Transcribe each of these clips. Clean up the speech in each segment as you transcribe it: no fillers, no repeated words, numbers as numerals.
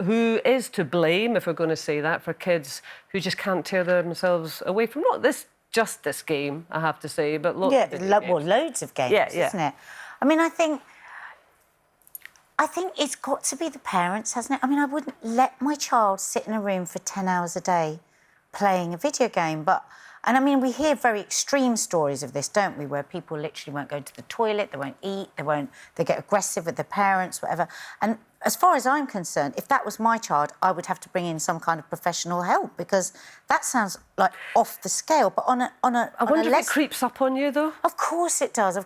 who is to blame, if we're going to say that, for kids who just can't tear themselves away from not just this game, I have to say, but lots of games. Well, loads of games, isn't it? I mean, I think it's got to be the parents, hasn't it? I mean, I wouldn't let my child sit in a room for 10 hours a day playing a video game, and I mean, we hear very extreme stories of this, don't we, where people literally won't go to the toilet, they won't eat, they get aggressive with their parents, whatever. And as far as I'm concerned, if that was my child, I would have to bring in some kind of professional help, because that sounds like off the scale. But I wonder if it creeps up on you, though. Of course it does.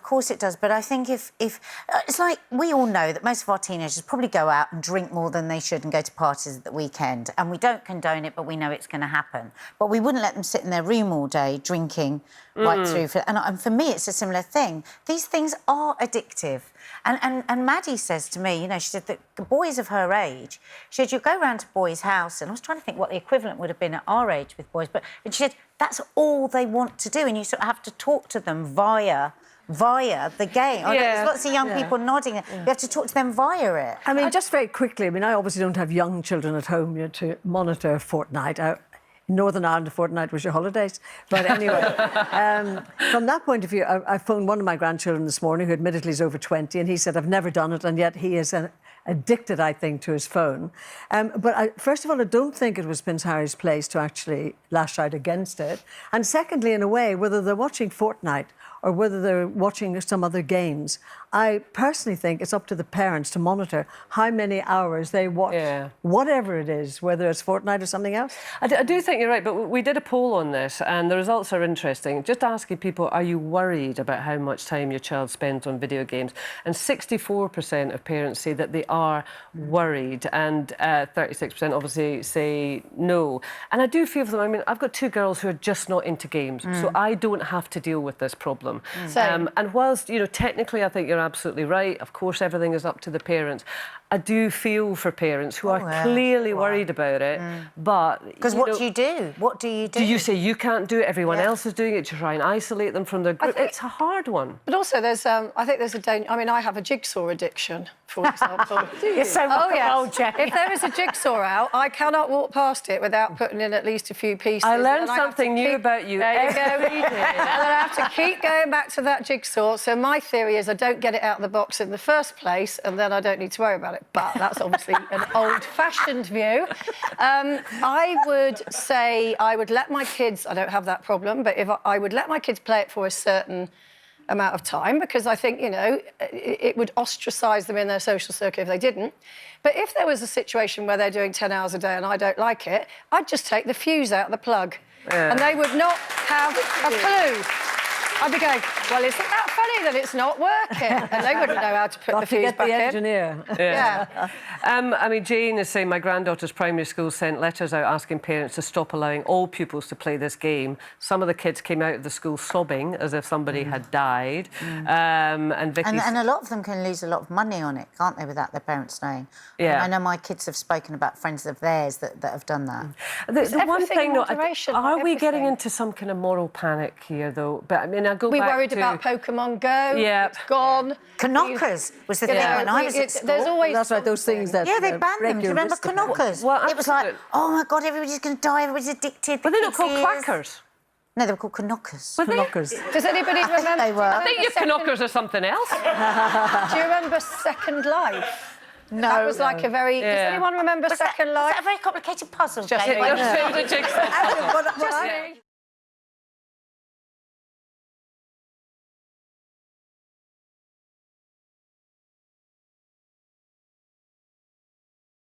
But I think if it's like, we all know that most of our teenagers probably go out and drink more than they should and go to parties at the weekend, and we don't condone it, but we know it's going to happen. But we wouldn't let them sit in their room all day drinking right through. And for me, it's a similar thing. These things are addictive. And Maddie says to me, you know, she said that the boys of her age, she said, you go round to boys' house, and I was trying to think what the equivalent would have been at our age with boys, and she said, that's all they want to do, and you sort of have to talk to them via the game. There's lots of young people nodding. You have to talk to them via it. I mean, just very quickly, I mean, I obviously don't have young children at home, you know, to monitor Fortnite. In Northern Ireland, a fortnight was your holidays. But anyway, from that point of view, I phoned one of my grandchildren this morning, who admittedly is over 20, and he said, I've never done it, and yet he is addicted, I think, to his phone. But first of all, I don't think it was Prince Harry's place to actually lash out against it. And secondly, in a way, whether they're watching Fortnite or whether they're watching some other games, I personally think it's up to the parents to monitor how many hours they watch, whatever it is, whether it's Fortnite or something else. I do think you're right, but we did a poll on this, and the results are interesting. Just asking people, are you worried about how much time your child spends on video games? And 64% of parents say that they are worried, and 36% obviously say no. And I do feel for them. I mean, I've got two girls who are just not into games, so I don't have to deal with this problem. And whilst, you know, technically I think you're absolutely right, of course everything is up to the parents, I do feel for parents who are clearly worried about it, but... Because what do you do? What do you do? Do you say you can't do it, everyone else is doing it, to try and isolate them from their group? It's a hard one. But also there's, I think there's a danger... I mean, I have a jigsaw addiction, for example. You're so rock and roll, Jackie. If there is a jigsaw out, I cannot walk past it without putting in at least a few pieces. I learned something new about you. There you go. And then I have to keep going back to that jigsaw. So my theory is I don't get it out of the box in the first place, and then I don't need to worry about it. But that's obviously an old-fashioned view. I would say I would let my kids... I don't have that problem, but if I would let my kids play it for a certain amount of time, because I think, you know, it would ostracise them in their social circle if they didn't. But if there was a situation where they're doing 10 hours a day and I don't like it, I'd just take the fuse out of the plug, and they would not have a clue. I'd be going, well, isn't that funny that it's not working? And they wouldn't know how to put the fuse back in. The engineer. I mean, Jane is saying my granddaughter's primary school sent letters out asking parents to stop allowing all pupils to play this game. Some of the kids came out of the school sobbing as if somebody had died. And Vicky... And a lot of them can lose a lot of money on it, can't they, without their parents knowing? I know my kids have spoken about friends of theirs that have done that. The one thing, though, are we getting into some kind of moral panic here, though? But I mean, we worried about Pokemon Go. Yeah, it's gone. Knockers was the thing when I was at school. There's always... That's right, those things that... Yeah, they banned them. Do you remember Knockers? Well, it was like, oh, my God, everybody's going to die, everybody's addicted. Were they not called Quackers? No, they were called Knockers. Knockers. Does anybody remember... They were. I think your Knockers are something else. Do you remember Second Life? No. That was like a very... Does anyone remember Second Life? Was that a very complicated puzzle? Just Jane? the jigsaw.